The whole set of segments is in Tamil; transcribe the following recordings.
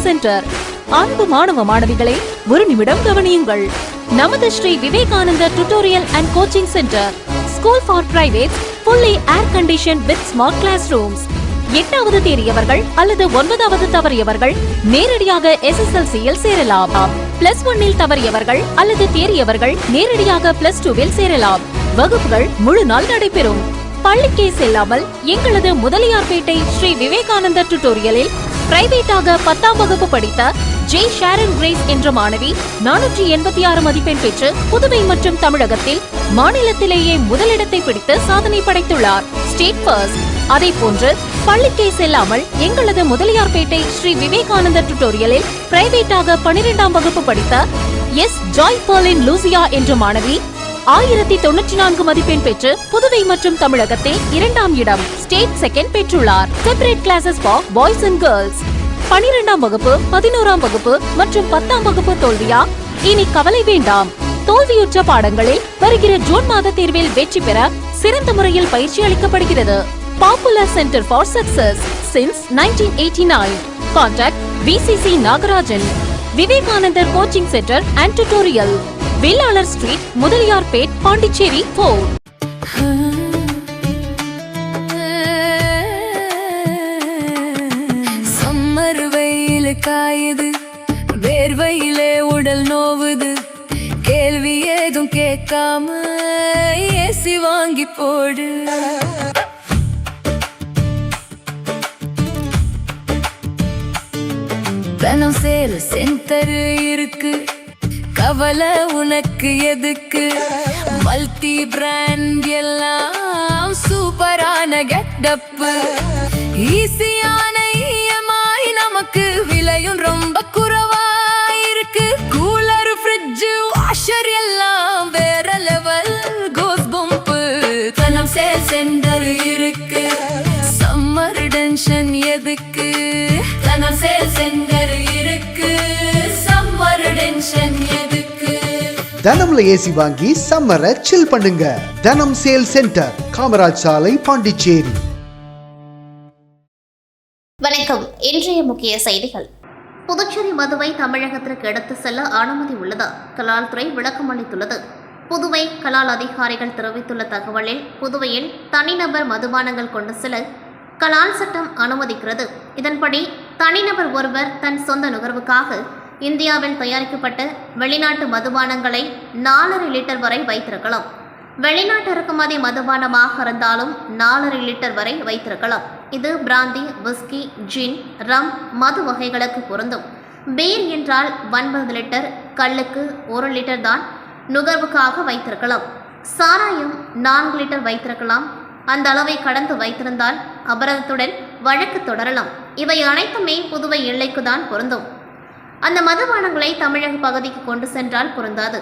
சென்டர். அன்பு மாணவ மாணவிகளை ஒரு நிமிடம் கவனியுங்கள். நமது ஸ்ரீ விவேகானந்தர் tutorial and coaching centre, school for private, fully air conditioned with smart classrooms. 8வது தேறியவர்கள் அல்லது 9வது தவறியவர்கள் நேரடியாக SSLC-யில் சேரலாம். +1 தவறியவர்கள் அல்லது தேறியவர்கள் நேரடியாக +2 சேரலாம். வகுப்புகள் முழு நாள் நடைபெறும். பள்ளிக்கே செல்லாமல் எங்களது முதலியார்பேட்டை ஸ்ரீ விவேகானந்தர் டியூட்டோரியலில் பிரைவேட்டாக 10ஆம் வகுப்பு படித்த ஜே ஷாரன் கிரேஸ் என்ற மாணவி 486 மதிப்பெண் பெற்று புதுவை மற்றும் தமிழகத்தில் மாநிலத்திலேயே முதலிடத்தை பிடித்து சாதனை படைத்துள்ளார். State first. அதே போன்று பள்ளிக்கே செல்லாமல் எங்களது முதலியார்பேட்டை ஸ்ரீ விவேகானந்தர் டியூட்டோரியலில் பிரைவேட்டாக 12ஆம் வகுப்பு படித்த எஸ் ஜாய் பர்லின் லூசியா என்ற மாணவி 1094 மதிப்பெண் பெற்று புதுவை மற்றும் தமிழகத்தில் 2ஆம் இடம், ஸ்டேட் செகண்ட் பெற்றுள்ளார். Separate classes for boys and girls. 12ஆம் வகுப்பு, 11ஆம் வகுப்பு மற்றும் 10ஆம் வகுப்பு தோல்வியா? இனி கவலை வேண்டாம். தோல்வியுற்ற பாடங்களில் வருகிற ஜூன் மாத தேர்வில் வெற்றி பெற சிறந்த முறையில் பயிற்சி அளிக்கப்படுகிறது. Popular centre for success since 1989. Contact VCC Nagarajan. Vivekanandar coaching centre and tutorial, Vellalar street, Mudaliarpet, Pondicherry 4. Summer வெயில் காயுது, வேர்வையிலே உடல் நோவுது, கேள்வி ஏதும் கேட்காம ஏசி வாங்கி போடு. தனம் சேல் சென்டர் இருக்கு, கவலை உனக்கு எதுக்கு? மல்டி பிராண்ட் எல்லாம் சூப்பரான கெட்டப், ஈஸியான EMI, நமக்கு விலையும் ரொம்ப குறைவா இருக்கு. கூலர், ஃப்ரிட்ஜ், வாஷர் எல்லாம் வேற லெவல், கோஸ் பம்ப். தனம் சேல் சென்டர் இருக்கு, சம்மர் டென்ஷன் எதுக்கு? தனம் சேல் சென்டர் இருக்கு, சம்மர் டென்ஷன் எதுக்கு? தனம்ல ஏசி வாங்கி சம்மரை சில் பண்ணுங்க. தனம் சேல் சென்டர், காமராஜ் சாலை, பாண்டிச்சேரி. வணக்கம். இன்றைய முக்கிய செய்திகள். புதுச்சேரி மதுவை தமிழகத்திற்கு எடுத்து செல்ல அனுமதி உள்ளது. கலால் துறை விளக்கம் அளித்துள்ளது. புதுவை கலால் அதிகாரிகள் தெரிவித்துள்ள தகவலில், புதுவையில் தனிநபர் மதுபானங்கள் கொண்டு செல்ல கலால் சட்டம் அனுமதிக்கிறது. இதன்படி தனிநபர் ஒருவர் தன் சொந்த நுகர்வுக்காக இந்தியாவில் தயாரிக்கப்பட்ட வெளிநாட்டு மதுபானங்களை 4.5 லிட்டர் வரை வைத்திருக்கலாம். வெளிநாட்டு இறக்குமதி மதுபானமாக இருந்தாலும் 4.5 லிட்டர் வரை வைத்திருக்கலாம். இது பிராந்தி, விஸ்கி, ஜின், ரம் மது வகைகளுக்கு பொருந்தும். பீர் என்றால் 9 லிட்டர், கல்லுக்கு 1 லிட்டர் தான் நுகர்வுக்காக வைத்திருக்கலாம். சாராயம் 4 லிட்டர் வைத்திருக்கலாம். அந்த அளவை கடந்து வைத்திருந்தால் அபராதத்துடன் வழக்கு தொடரலாம். இவை அனைத்துமே புதுவை எல்லைக்கு தான் பொருந்தும். அந்த மதுபானங்களை தமிழக பகுதிக்கு கொண்டு சென்றால் பொருந்தாது.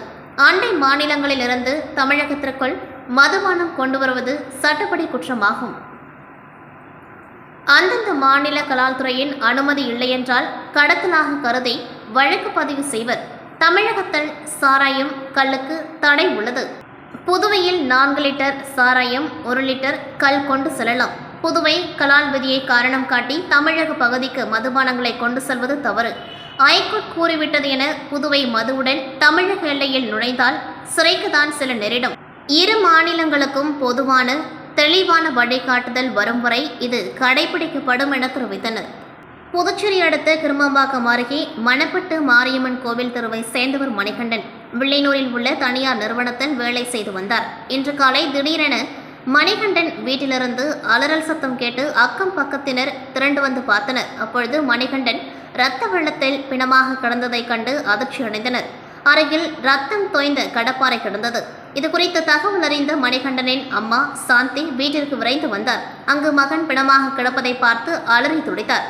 அண்டை மாநிலங்களிலிருந்து தமிழகத்திற்குள் மதுபானம் கொண்டு வருவது சட்டப்படி குற்றமாகும். அந்தந்த மாநில கலால்துறையின் அனுமதி இல்லையென்றால் கடத்தலாக கருதி வழக்கு பதிவு செய்வர். தமிழகத்தில் சாராயம், கல்லுக்கு தடை உள்ளது. புதுவையில் 4 லிட்டர் சாராயம், 1 லிட்டர் கல் கொண்டு செல்லலாம். புதுவை கலால் விதியை காரணம் காட்டி தமிழக பகுதிக்கு மதுபானங்களை கொண்டு செல்வது தவறு. ஐகோர்ட் கூறிவிட்டது என புதுவை மதுவுடன் தமிழக எல்லையில் நுழைந்தால் சிறைக்குதான் செல்ல நேரிடும். இரு மாநிலங்களுக்கும் பொதுவான தெளிவான வழிகாட்டுதல் வரும் வரை இது கடைபிடிக்கப்படும் என தெரிவித்தனர். புதுச்சேரி அடுத்த கிருமம்பாக்கம் அருகே மணப்பட்டு மாரியம்மன் கோவில் தெருவை சேர்ந்தவர் மணிகண்டன் வில்லையனூரில் உள்ள தனியார் நிறுவனத்தில் வேலை செய்து வந்தார். இன்று காலை திடீரென மணிகண்டன் வீட்டிலிருந்து அலறல் சத்தம் கேட்டு அக்கம் பக்கத்தினர் திரண்டு வந்து பார்த்தனர். அப்பொழுது மணிகண்டன் இரத்த வெள்ளத்தில் பிணமாக கிடந்ததை கண்டு அதிர்ச்சி அடைந்தனர். அருகில் ரத்தம் தோய்ந்த கடப்பாறை கிடந்தது. இது குறித்து தகவல் அறிந்த மணிகண்டனின் அம்மா சாந்தி வீட்டிற்கு விரைந்து வந்தார். அங்கு மகன் பிணமாக கிடப்பதை பார்த்து அலறி துடித்தார்.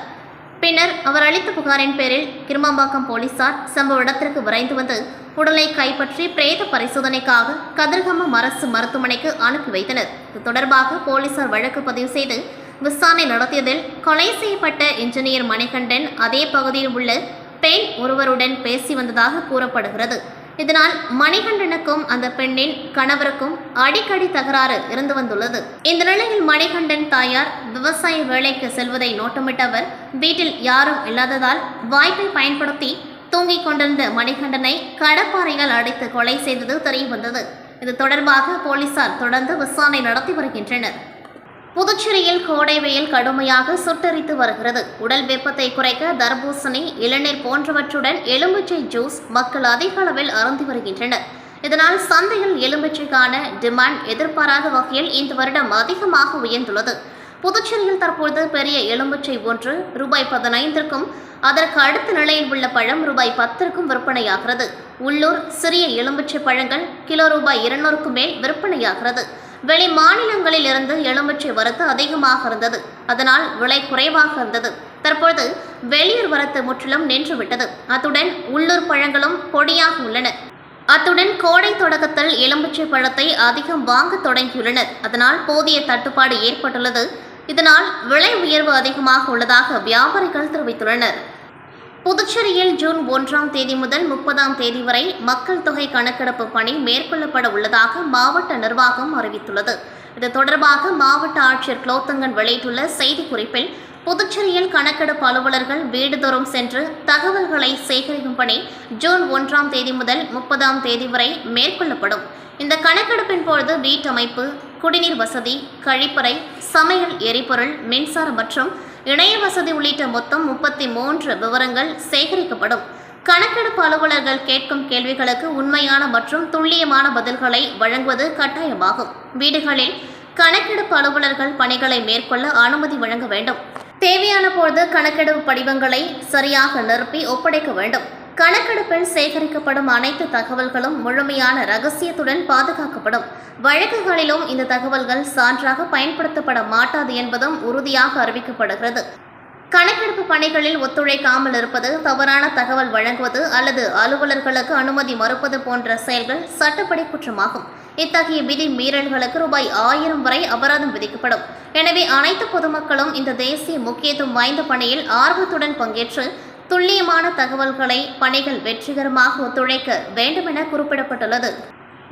பின்னர் அவர் அளித்த புகாரின் பேரில் கிருமம்பாக்கம் போலீசார் சம்பவ இடத்திற்கு விரைந்து வந்து உடலை கைப்பற்றி பிரேத பரிசோதனைக்காக கதிர்காமம் அரசு மருத்துவமனைக்கு அனுப்பி வைத்தனர். இது தொடர்பாக போலீசார் வழக்கு பதிவு செய்து விசாரணை நடத்தியதில் கொலை செய்யப்பட்ட இன்ஜினியர் மணிகண்டன் அதே பகுதியில் உள்ள பெண் ஒருவருடன் பேசி வந்ததாக கூறப்படுகிறது. இதனால் மணிகண்டனுக்கும் அந்த பெண்ணின் கணவருக்கும் அடிக்கடி தகராறு இருந்து வந்துள்ளது. இந்த நிலையில் மணிகண்டன் தாயார் விவசாய வேலைக்கு செல்வதை நோட்டமிட்ட அவர் வீட்டில் யாரும் இல்லாததால் வாய்ப்பை பயன்படுத்தி தூங்கிக் கொண்டிருந்த மணிகண்டனை கடப்பாறையால் அடித்து கொலை செய்தது தெரியவந்தது. இது தொடர்பாக போலீசார் தொடர்ந்து விசாரணை நடத்தி வருகின்றனர். புதுச்சேரியில் கோடை வெயில் கடுமையாக சுட்டெரித்து வருகிறது. உடல் வெப்பத்தை குறைக்க தர்பூசணி, இளநீர் போன்றவற்றுடன் எலுமிச்சை ஜூஸ் மக்கள் அதிக அளவில் அருந்தி வருகின்றனர். இதனால் சந்தையில் எலுமிச்சைக்கான டிமாண்ட் எதிர்பாராத வகையில் இந்த வருடம் அதிகமாக உயர்ந்துள்ளது. புதுச்சேரியில் தற்போது பெரிய எலுமிச்சை ஒன்று ரூபாய் 15க்கும் அதற்கு அடுத்த நிலையில் உள்ள பழம் ரூபாய் 10க்கும் விற்பனையாகிறது. உள்ளூர் சிறிய எலுமிச்சை பழங்கள் கிலோ ரூபாய் 200க்கு மேல் விற்பனையாகிறது. வெளி மாநிலங்களில் இருந்து எலுமிச்சை வரத்து அதிகமாக இருந்தது. அதனால் விலை குறைவாக இருந்தது. தற்பொழுது வெளியூர் வரத்து முற்றிலும் நின்றுவிட்டது. அத்துடன் உள்ளூர் பழங்களும் பொடியாக உள்ளன. அத்துடன் கோடை தொடக்கத்தில் எலுமிச்சை பழத்தை அதிகம் வாங்க தொடங்கியுள்ளனர். அதனால் போதிய தட்டுப்பாடு ஏற்பட்டுள்ளது. இதனால் விலை உயர்வு அதிகமாக உள்ளதாக வியாபாரிகள் தெரிவித்துள்ளனர். புதுச்சேரியில் ஜூன் 1ஆம் தேதி முதல் 30ஆம் தேதி வரை மக்கள் தொகை கணக்கெடுப்பு பணி மேற்கொள்ளப்பட உள்ளதாக மாவட்ட நிர்வாகம் அறிவித்துள்ளது. இது தொடர்பாக மாவட்ட ஆட்சியர் குலோத்துங்கன் வெளியிட்டுள்ள செய்திக்குறிப்பில், புதுச்சேரியில் கணக்கெடுப்பு அலுவலர்கள் வீடுதோறும் சென்று தகவல்களை சேகரிக்கும் பணி ஜூன் 1ஆம் தேதி முதல் 30ஆம் தேதி வரை மேற்கொள்ளப்படும். இந்த கணக்கெடுப்பின் பொழுது வீட்டமைப்பு, குடிநீர் வசதி, கழிப்பறை, சமையல் எரிபொருள், மின்சாரம் மற்றும் இணைய வசதி உள்ளிட்ட மொத்தம் 33 விவரங்கள் சேகரிக்கப்படும். கணக்கெடுப்பு அலுவலர்கள் கேட்கும் கேள்விகளுக்கு உண்மையான மற்றும் துல்லியமான பதில்களை வழங்குவது கட்டாயமாகும். வீடுகளில் கணக்கெடுப்பு அலுவலர்கள் பணிகளை மேற்கொள்ள அனுமதி வழங்க வேண்டும். தேவையான போது கணக்கெடுப்பு படிவங்களை சரியாக நிரப்பி ஒப்படைக்க வேண்டும். கணக்கெடுப்பில் சேகரிக்கப்படும் அனைத்து தகவல்களும் முழுமையான ரகசியத்துடன் பாதுகாக்கப்படும். வழக்குகளிலும் இந்த தகவல்கள் சான்றாக பயன்படுத்தப்பட மாட்டாது என்பதும் உறுதியாக அறிவிக்கப்படுகிறது. கணக்கெடுப்பு பணிகளில் ஒத்துழைக்காமல் இருப்பது, தவறான தகவல் வழங்குவது அல்லது அலுவலர்களுக்கு அனுமதி மறுப்பது போன்ற செயல்கள் சட்டப்படி குற்றமாகும். இத்தகைய விதி மீறல்களுக்கு ரூபாய் 1000 வரை அபராதம் விதிக்கப்படும். எனவே அனைத்து பொதுமக்களும் இந்த தேசிய முக்கியத்துவம் வாய்ந்த பணியில் ஆர்வத்துடன் பங்கேற்று துல்லியமான தகவல்களை பணிகள் வெற்றிகரமாக ஒத்துழைக்க வேண்டுமென குறிப்பிடப்பட்டுள்ளது.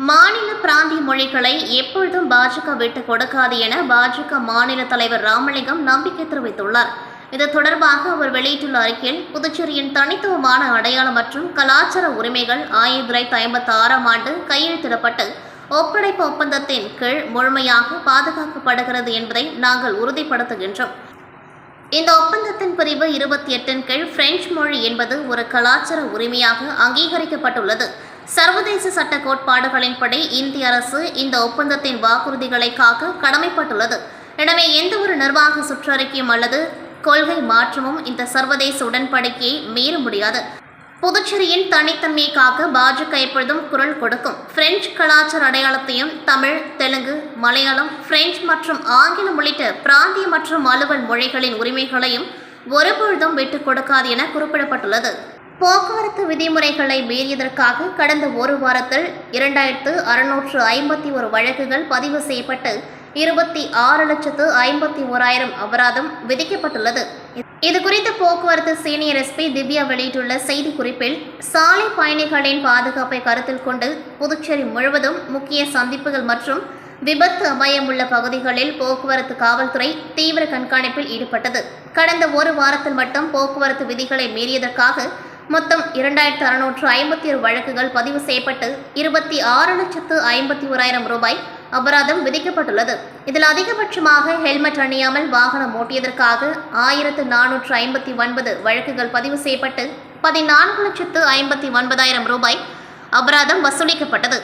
மாநில பிராந்திய மொழிகளை எப்பொழுதும் பாஜக விட்டுக் கொடுக்காது என பாஜக மாநில தலைவர் ராமலிங்கம் நம்பிக்கை தெரிவித்துள்ளார். இது தொடர்பாக அவர் வெளியிட்டுள்ள அறிக்கையில், புதுச்சேரியின் தனித்துவமான அடையாளம் மற்றும் கலாச்சார உரிமைகள் 1956ஆம் ஆண்டு கையெழுத்திடப்பட்டு ஒப்படைப்பு ஒப்பந்தத்தின் கீழ் முழுமையாக பாதுகாக்கப்படுகிறது என்பதை நாங்கள் உறுதிப்படுத்துகின்றோம். இந்த ஒப்பந்தத்தின் பிரிவு 28 கீழ் பிரெஞ்சு மொழி என்பது ஒரு கலாச்சார உரிமையாக அங்கீகரிக்கப்பட்டுள்ளது. சர்வதேச சட்ட கோட்பாடுகளின்படி இந்திய அரசு இந்த ஒப்பந்தத்தின் வாக்குறுதிகளை காக்க கடமைப்பட்டுள்ளது. எனவே எந்தவொரு நிர்வாக சுற்றறிக்கையும் அல்லது கொள்கை மாற்றமும் இந்த சர்வதேச உடன்படிக்கையை மீற முடியாது. புதுச்சேரியின் தனித்தன்மையை காக்க பாஜக எப்பொழுதும் குரல் கொடுக்கும். பிரெஞ்சு கலாச்சார அடையாளத்தையும் தமிழ், தெலுங்கு, மலையாளம், பிரெஞ்சு மற்றும் ஆங்கிலம் உள்ளிட்ட பிராந்திய மற்றும் அலுவல் மொழிகளின் உரிமைகளையும் ஒருபொழுதும் விட்டுக் கொடுக்காது என குறிப்பிடப்பட்டுள்ளது. போக்குவரத்து விதிமுறைகளை மீறியதற்காக கடந்த ஒரு வாரத்தில் 2651 வழக்குகள் பதிவு செய்யப்பட்டு 26,51,000 அபராதம் விதிக்கப்பட்டுள்ளது. இதுகுறித்து போக்குவரத்து சீனியர் எஸ்பி திவ்யா வெளியிட்டுள்ள செய்திக்குறிப்பில், சாலை பயணிகளின் பாதுகாப்பை கருத்தில் கொண்டு புதுச்சேரி முழுவதும் முக்கிய சந்திப்புகள் மற்றும் விபத்து அபாயம் உள்ள பகுதிகளில் போக்குவரத்து காவல்துறை தீவிர கண்காணிப்பில் ஈடுபட்டது. கடந்த ஒரு வாரத்தில் மட்டும் போக்குவரத்து விதிகளை மீறியதற்காக மொத்தம் 2651 வழக்குகள் பதிவு செய்யப்பட்டு 26,51,000 ரூபாய் அபராதம் விதிக்கப்பட்டுள்ளது. இதில் அதிகபட்சமாக ஹெல்மெட் அணியாமல் வாகனம் ஓட்டியதற்காக 1459 வழக்குகள் பதிவு செய்யப்பட்டு 14,59,000 ரூபாய் அபராதம் வசூலிக்கப்பட்டது.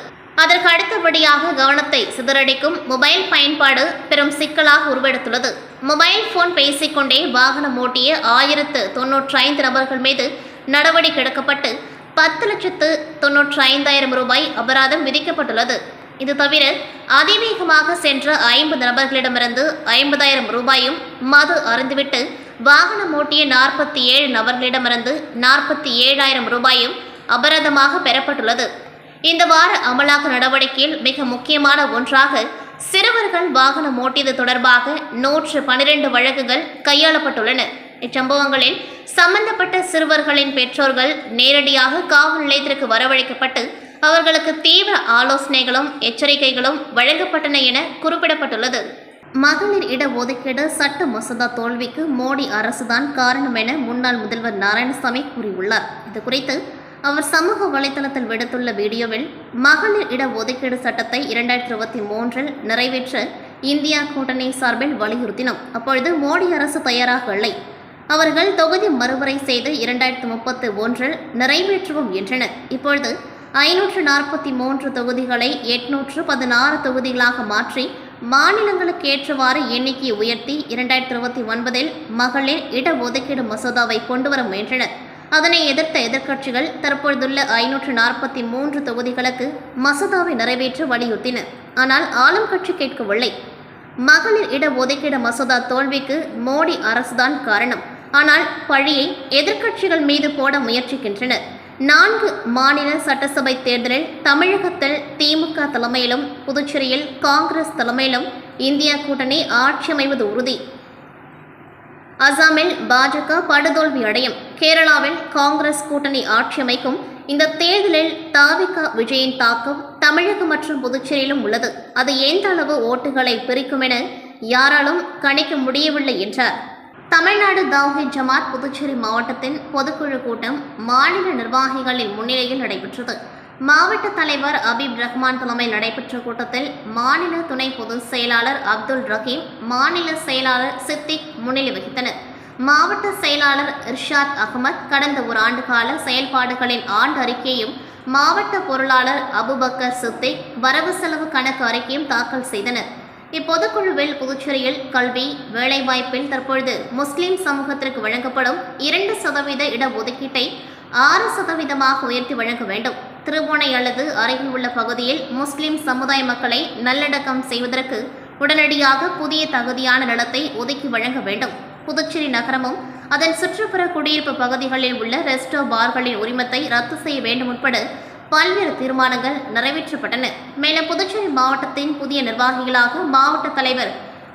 அதற்கு அடுத்தபடியாக கவனத்தை சிதறடிக்கும் மொபைல் பயன்பாடு பெரும் சிக்கலாக உருவெடுத்துள்ளது. மொபைல் போன் பேசிக்கொண்டே வாகனம் ஓட்டிய 1095 நபர்கள் மீது நடவடிக்கை எடுக்கப்பட்டு 10,95,000 ரூபாய் அபராதம் விதிக்கப்பட்டுள்ளது. இது தவிர அதிவேகமாக சென்ற 50 நபர்களிடமிருந்து 50,000 ரூபாயும், மது அருந்துவிட்டு வாகனம் ஓட்டிய 47 நபர்களிடமிருந்து 47,000 ரூபாயும் அபராதமாக பெறப்பட்டுள்ளது. இந்த வார அமலாக்க நடவடிக்கையில் மிக முக்கியமான ஒன்றாக சிறுவர்கள் வாகனம் ஓட்டியது தொடர்பாக 112 வழக்குகள் கையாளப்பட்டுள்ளன. இச்சம்பவங்களில் சம்பந்தப்பட்ட சிறுவர்களின் பெற்றோர்கள் நேரடியாக காவல் நிலையத்திற்கு வரவழைக்கப்பட்டு அவர்களுக்கு தீவிர ஆலோசனைகளும் எச்சரிக்கைகளும் வழங்கப்பட்டன என குறிப்பிடப்பட்டுள்ளது. மகளிர் இடஒதுக்கீடு சட்ட மசோதா தோல்விக்கு மோடி அரசுதான் காரணம் என முன்னாள் முதல்வர் நாராயணசாமி கூறியுள்ளார். இதுகுறித்து அவர் சமூக வலைதளத்தில் விடுத்துள்ள வீடியோவில், மகளிர் இடஒதுக்கீடு சட்டத்தை 2023 நிறைவேற்ற இந்தியா கூட்டணி சார்பில் வலியுறுத்தினோம். அப்பொழுது மோடி அரசு தயாராக இல்லை. அவர்கள் தொகுதி மறுவரை செய்து 2031 நிறைவேற்றுவோம் என்றனர். இப்பொழுது 543 தொகுதிகளை 816 தொகுதிகளாக மாற்றி மாநிலங்களுக்கு ஏற்றவாறு எண்ணிக்கையை உயர்த்தி 2029 மகளிர் இடஒதுக்கீடு மசோதாவை கொண்டுவர முயன்றனர். அதனை எதிர்த்த எதிர்க்கட்சிகள் தற்பொழுதுள்ள 543 தொகுதிகளுக்கு மசோதாவை நிறைவேற்ற வலியுறுத்தினர். ஆனால் ஆளும் கட்சி கேட்கவில்லை. மகளிர் இடஒதுக்கீடு மசோதா தோல்விக்கு மோடி அரசுதான் காரணம். ஆனால் பழியை எதிர்க்கட்சிகள் மீது போட முயற்சிக்கின்றனர். 4 மாநில சட்டசபை தேர்தலில் தமிழகத்தில் திமுக தலைமையிலும் புதுச்சேரியில் காங்கிரஸ் தலைமையிலும் இந்தியா கூட்டணி ஆட்சி அமைவது உறுதி. அசாமில் பாஜக படுதோல்வி அடையும். கேரளாவில் காங்கிரஸ் கூட்டணி ஆட்சி அமைக்கும். இந்த தேர்தலில் தாவிக விஜயின் தாக்கம் தமிழகம் மற்றும் புதுச்சேரியிலும் உள்ளது. அது எந்த அளவு ஓட்டுகளை பிரிக்கும் என யாராலும் கணிக்க முடியவில்லை என்றார். தமிழ்நாடு தௌஹீத் ஜமாத் புதுச்சேரி மாவட்டத்தின் பொதுக்குழு கூட்டம் மாநில நிர்வாகிகளின் முன்னிலையில் நடைபெற்றது. மாவட்ட தலைவர் அபீப் ரஹ்மான் தலைமையில் நடைபெற்ற கூட்டத்தில் மாநில துணை பொதுச் செயலாளர் அப்துல் ரஹீம், மாநில செயலாளர் சித்திக் முன்னிலை வகித்தனர். மாவட்ட செயலாளர் இர்ஷாத் அகமத் கடந்த ஒரு ஆண்டு கால செயல்பாடுகளின் ஆண்டு அறிக்கையும், மாவட்ட பொருளாளர் அபுபக்கர் சித்திக் வரவு செலவு கணக்கு அறிக்கையும் தாக்கல் செய்தனர். இப்பொதுக்குழுவில் புதுச்சேரியில் கல்வி, வேலைவாய்ப்பில் தற்பொழுது முஸ்லிம் சமூகத்திற்கு வழங்கப்படும் 2% இடஒதுக்கீட்டை 6% உயர்த்தி வழங்க வேண்டும். திருபுவனை அல்லது அருகில் உள்ள பகுதியில் முஸ்லிம் சமுதாய மக்களை நல்லடக்கம் செய்வதற்கு உடனடியாக புதிய தகுதியான நிலத்தை ஒதுக்கி வழங்க வேண்டும். புதுச்சேரி நகரமும் அதன் சுற்றுப்புற குடியிருப்பு பகுதிகளில் உள்ள ரெஸ்டோ பார்களின் உரிமத்தை ரத்து செய்ய வேண்டும் உட்பட பல்வேறு தீர்மானங்கள் நிறைவேற்றப்பட்டன. மேலும் புதுச்சேரி மாவட்டத்தின் புதிய நிர்வாகிகளாக மாவட்ட தலைவர்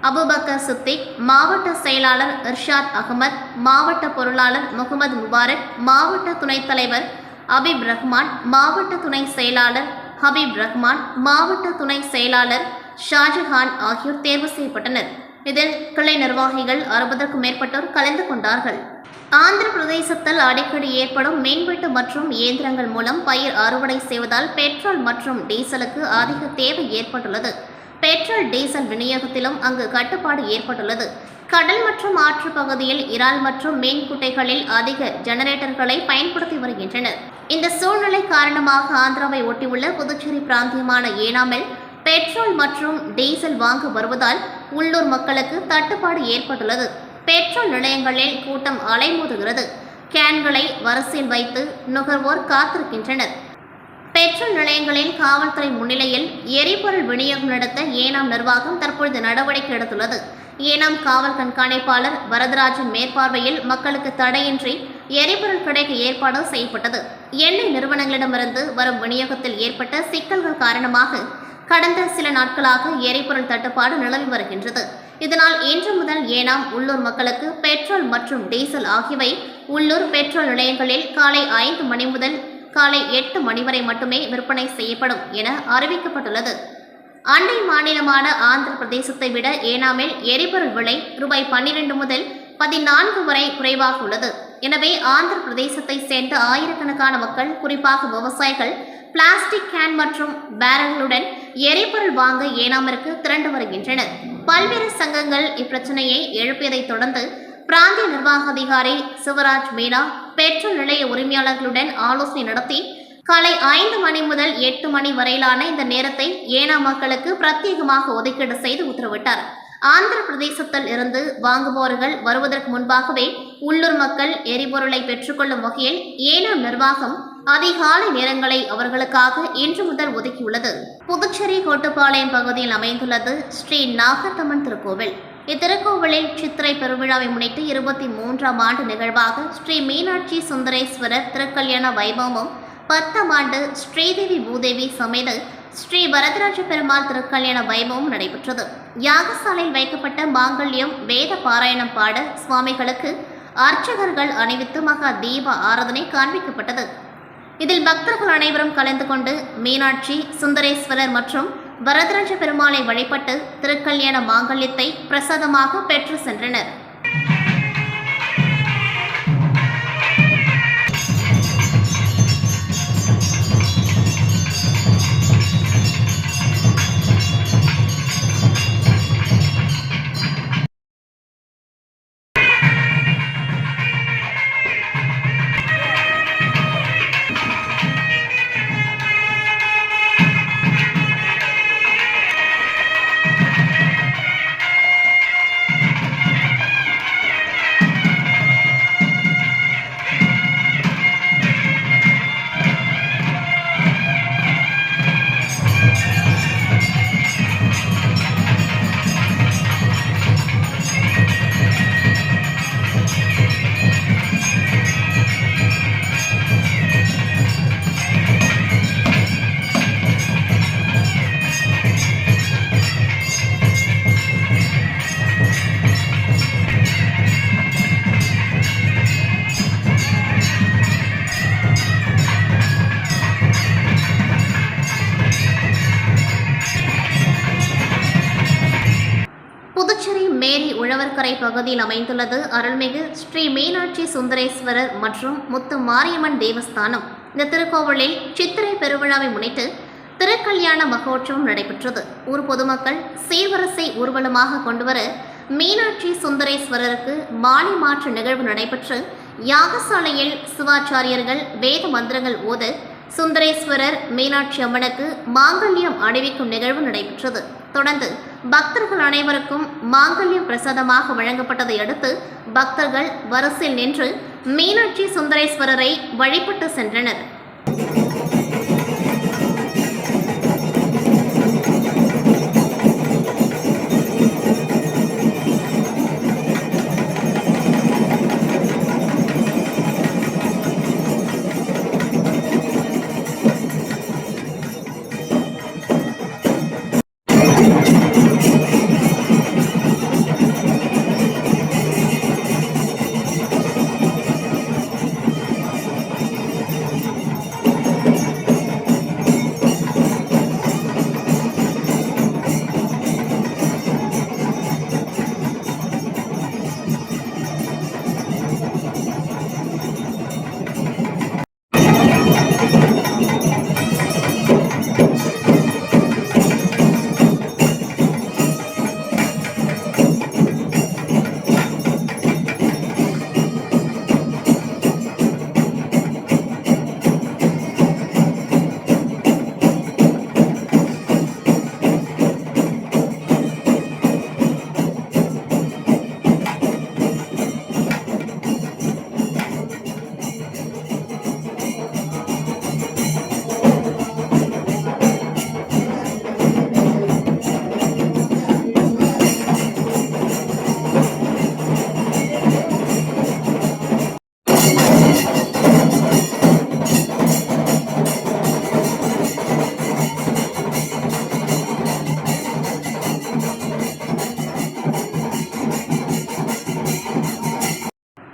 அபுபக்கர் சித்திக், மாவட்ட செயலாளர் இர்ஷாத் அகமத், மாவட்ட பொருளாளர் முகமது முபாரக், மாவட்ட துணைத் தலைவர் அபீப் ரஹ்மான், மாவட்ட துணை செயலாளர் ஹபீப் ரஹ்மான், மாவட்ட துணை செயலாளர் ஷாஜஹான் ஆகியோர் தேர்வு செய்யப்பட்டனர். இதில் கிளை நிர்வாகிகள் 60க்கும் மேற்பட்டோர் கலந்து கொண்டார்கள். ஆந்திர பிரதேசத்தில் அடிக்கடி ஏற்படும் மின்வெட்டு மற்றும் இயந்திரங்கள் மூலம் பயிர் அறுவடை செய்வதால் பெட்ரோல் மற்றும் டீசலுக்கு அதிக தேவை ஏற்பட்டுள்ளது. பெட்ரோல் டீசல் விநியோகத்திலும் அங்கு கட்டுப்பாடு ஏற்பட்டுள்ளது. கடல் மற்றும் ஆற்று பகுதியில் இறால் மற்றும் மீன் குட்டைகளில் அதிக ஜெனரேட்டர்களை பயன்படுத்தி வருகின்றனர். இந்த சூழ்நிலை காரணமாக ஆந்திராவை ஒட்டியுள்ள புதுச்சேரி பிராந்தியமான ஏனாமில் பெட்ரோல் மற்றும் டீசல் வாங்க வருவதால் உள்ளூர் மக்களுக்கு தட்டுப்பாடு ஏற்பட்டுள்ளது. பெட்ரோல் நிலையங்களில் கூட்டம் அலைமோதுகிறது. கேன்களை வரிசையில் வைத்து நுகர்வோர் காத்திருக்கின்றனர். பெட்ரோல் நிலையங்களில் காவல்துறை முன்னிலையில் எரிபொருள் விநியோகம் நடத்த ஏனாம் நிர்வாகம் தற்பொழுது நடவடிக்கை எடுத்துள்ளது. ஏனாம் காவல் கண்காணிப்பாளர் வரதராஜன் மேற்பார்வையில் மக்களுக்கு தடையின்றி எரிபொருள் கிடைக்க ஏற்பாடு செய்யப்பட்டது. எண்ணெய் நிறுவனங்களிடமிருந்து வரும் விநியோகத்தில் ஏற்பட்ட சிக்கல்கள் காரணமாக கடந்த சில நாட்களாக எரிபொருள் தட்டுப்பாடு நிலவி வருகின்றது. இதனால் இன்று முதல் ஏனாம் உள்ளூர் மக்களுக்கு பெட்ரோல் மற்றும் டீசல் ஆகியவை உள்ளூர் பெட்ரோல் நிலையங்களில் காலை 5 மணி முதல் காலை 8 மணி வரை மட்டுமே விற்பனை செய்யப்படும் என அறிவிக்கப்பட்டுள்ளது. அண்டை மாநிலமான ஆந்திர பிரதேசத்தை விட ஏனாமில் எரிபொருள் விலை ரூபாய் 12 முதல் 14 வரை குறைவாக உள்ளது. எனவே ஆந்திர பிரதேசத்தை சேர்ந்த ஆயிரக்கணக்கான மக்கள், குறிப்பாக விவசாயிகள், பிளாஸ்டிக் கேன் மற்றும் பேரல்களுடன் எரிபொருள் வாங்க ஏனாமிற்கு திரண்டு வருகின்றனர். பல்வேறு சங்கங்கள் இப்பிரச்சனையை எழுப்பியதைத் தொடர்ந்து பிராந்திய நிர்வாக அதிகாரி சிவராஜ் மீனா பெட்ரோல் நிலைய உரிமையாளர்களுடன் ஆலோசனை நடத்தி காலை 5 மணி முதல் 8 மணி வரையிலான இந்த நேரத்தை ஏனாம் மக்களுக்கு பிரத்யேகமாக ஒதுக்கீடு செய்து உத்தரவிட்டார். ஆந்திர பிரதேசத்தில் இருந்து வாங்குபவர்கள் வருவதற்கு முன்பாகவே உள்ளூர் மக்கள் எரிபொருளை பெற்றுக்கொள்ளும் வகையில் ஏனாம் நிர்வாகம் அதிகாலை நேரங்களை அவர்களுக்காக இன்று முதல் ஒதுக்கியுள்ளது. புதுச்சேரி கோட்டுப்பாளையம் பகுதியில் அமைந்துள்ளது ஸ்ரீ நாகத்தம்மன் திருக்கோவில். இத்திருக்கோவிலில் சித்திரை பெருவிழாவை முன்னிட்டு 23ஆம் ஆண்டு நிகழ்வாக ஸ்ரீ மீனாட்சி சுந்தரேஸ்வரர் திருக்கல்யாண வைபவமும் 10ஆம் ஆண்டு ஸ்ரீதேவி பூதேவி சமேத ஸ்ரீ வரதராஜ பெருமாள் திருக்கல்யாண வைபவம் நடைபெற்றது. யாகசாலையில் வைக்கப்பட்ட மாங்கல்யம் வேத பாராயணம் பாட சுவாமிகளுக்கு அர்ச்சகர்கள் அணிவித்து மகா தீப ஆராதனை காண்பிக்கப்பட்டது. இதில் பக்தர்கள் அனைவரும் கலந்து கொண்டு மீனாட்சி, சுந்தரேஸ்வரர் மற்றும் வரதராஜ பெருமாளை வழிபட்டு திருக்கல்யாண மாங்கல்யத்தை பிரசாதமாக பெற்று சென்றனர். புதுச்சேரி மேரி உழவர்கரை பகுதியில் அமைந்துள்ளது அருள்மிகு ஸ்ரீ மீனாட்சி சுந்தரேஸ்வரர் மற்றும் முத்து மாரியம்மன் தேவஸ்தானம். இந்த திருக்கோவிலில் சித்திரை பெருவிழாவை முன்னிட்டு திருக்கல்யாண மகோற்சவம் நடைபெற்றது. ஊர் பொதுமக்கள் சீர்வரிசை ஊர்வலமாக கொண்டுவர மீனாட்சி சுந்தரேஸ்வரருக்கு மாலை மாற்று நிகழ்வு நடைபெற்று யாகசாலையில் சிவாச்சாரியர்கள் வேத மந்திரங்கள் ஓத சுந்தரேஸ்வரர் மீனாட்சி அம்மனுக்கு மாங்கல்யம் அணிவிக்கும் நிகழ்வு நடைபெற்றது. தொடர்ந்து பக்தர்கள் அனைவருக்கும் மாங்கல்யம் பிரசாதமாக வழங்கப்பட்டதை அடுத்து பக்தர்கள் வரிசையில் நின்று மீனாட்சி சுந்தரேஸ்வரரை வழிபட்டு சென்றனர்.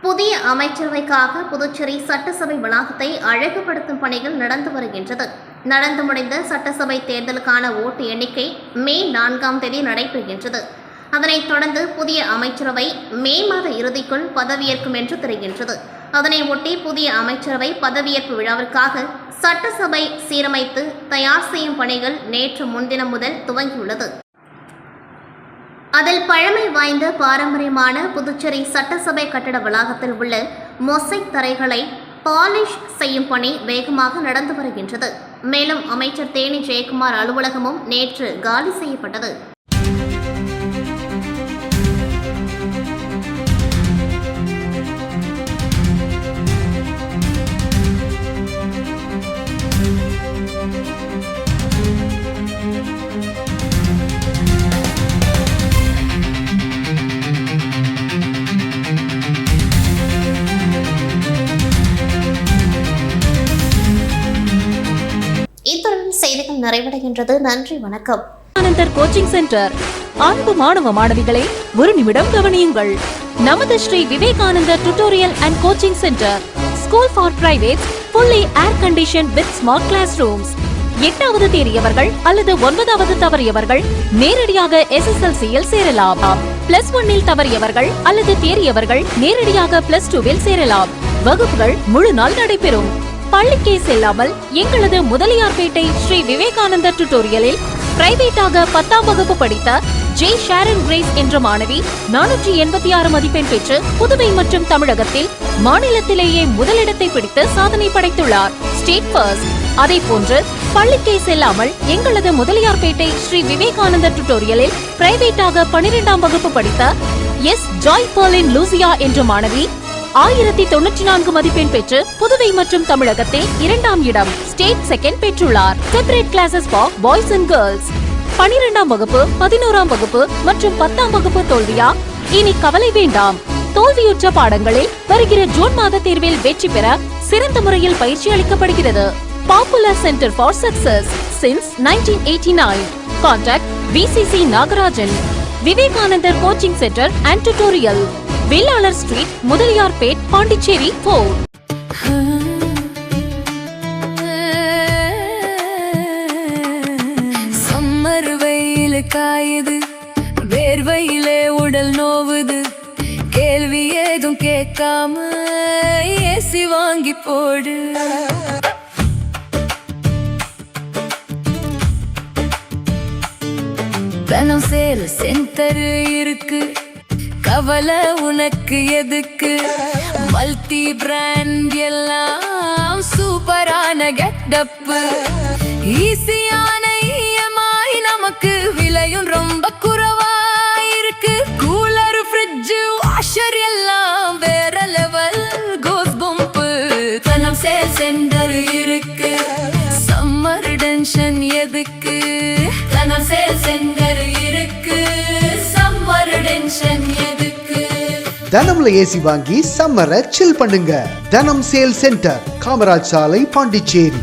புதிய அமைச்சரவைக்காக புதுச்சேரி சட்டசபை வளாகத்தை அழகுபடுத்தும் பணிகள் நடந்து வருகின்றது. நடந்து முடிந்த சட்டசபை தேர்தலுக்கான ஓட்டு எண்ணிக்கை மே 4ஆம் தேதி நடைபெறுகின்றது. அதனைத் தொடர்ந்து புதிய அமைச்சரவை மே மாத இறுதிக்குள் பதவியேற்கும் என்று தெரிகின்றது. அதனை ஒட்டி புதிய அமைச்சரவை பதவியேற்பு விழாவிற்காக சட்டசபை சீரமைத்து தயார் செய்யும் பணிகள் நேற்று முன்தினம் முதல் துவங்கியுள்ளது. அதில் பழமை வாய்ந்த பாரம்பரியமான புதுச்சேரி சட்டசபை கட்டட வளாகத்தில் உள்ள மொசைக் தரைகளை பாலிஷ் செய்யும் பணி வேகமாக நடந்து வருகின்றது. மேலும் அமைச்சர் தேனி ஜெயக்குமார் அலுவலகமும் நேற்று காலி செய்யப்பட்டது. இத்துடன் செய்திகள் நிறைவடைகின்றது. நன்றி, வணக்கம். Anandar coaching centre. அன்பு மாணவ மாணவிகளை ஒரு நிமிடம் கவனியுங்கள். நமது ஸ்ரீ விவேகானந்தர் tutorial and coaching centre, school for private, fully air conditioned with smart classrooms. 8வது தேறியவர்கள் அல்லது 9வது தவறியவர்கள் நேரடியாக SSLC-யில் சேரலாம். +1 இல் தவறியவர்கள் அல்லது தேறியவர்கள் நேரடியாக +2-ல் சேரலாம். வகுப்புகள் முழு நாள் நடைபெறும். பள்ளிக்கே செல்லாமல் எங்களது முதலியார்பேட்டை ஸ்ரீ விவேகானந்தா டியூட்டோரியலில் பிரைவேட்டாக 10ஆம் வகுப்பு படித்த ஜே ஷாரன் கிரேஸ் என்ற மாணவி 486 மதிப்பெண் பெற்று புதுவை மற்றும் தமிழகத்தில் மாநிலத்திலேயே முதலிடத்தை பிடித்து சாதனை படைத்துள்ளார். State first. அதே போன்று பள்ளிக்கே செல்லாமல் எங்களது முதலியார்பேட்டை ஸ்ரீ விவேகானந்தா டியூட்டோரியலில் பிரைவேட்டாக 12ஆம் வகுப்பு படித்த எஸ் ஜாய் பர்லின் லூசியா என்ற மாணவி 1094 மதிப்பெண் பெற்று புதுவை மற்றும் தமிழகத்தில் 2ஆம் இடம் ஸ்டேட் செகண்ட் பெற்றுள்ளார். Separate classes for boys and girls. 12ஆம் வகுப்பு 11ஆம் வகுப்பு மற்றும் 10ஆம் வகுப்பு தோல்வியா? இனி கவலை வேண்டாம். தோல்வியுற்ற பாடங்களில் வருகிற ஜூன் மாத தேர்வில் வெற்றி பெற சிறந்த முறையில் பயிற்சி அளிக்கப்படுகிறது. Popular centre for success since 1989. Contact VCC Nagarajan. Vivekanandar coaching centre and tutorial, Vellalar street, Mudaliarpet, Pondicherry 4. Summer வெயில் காயுது, வேர்வையிலே உடல் நோவுது, கேள்வி ஏதும் கேட்காம ஏசி வாங்கி போடு. தனம் சேல் சென்டர் இருக்கு, கவலை உனக்கு எதுக்கு? மல்டி பிராண்ட் எல்லாம் சூப்பரான கெட்டப்பு, ஈஸியான EMI, நமக்கு விலையும் ரொம்ப குறைவா இருக்கு. கூலர், ஃப்ரிட்ஜ், வாஷர் எல்லாம் வேற லெவல் கோஸ் பம்பு. தனம் சேல் சென்டர் இருக்கு, சம்மர் டென்ஷன் எதுக்கு? தனம் சேல் சென்டர் இருக்கு, சம்மர் டென்ஷன் எதுக்கு? தனம்ல ஏசி வாங்கி சம்மரை சில் பண்ணுங்க. தனம் சேல் சென்டர், காமராஜ் சாலை, பாண்டிச்சேரி.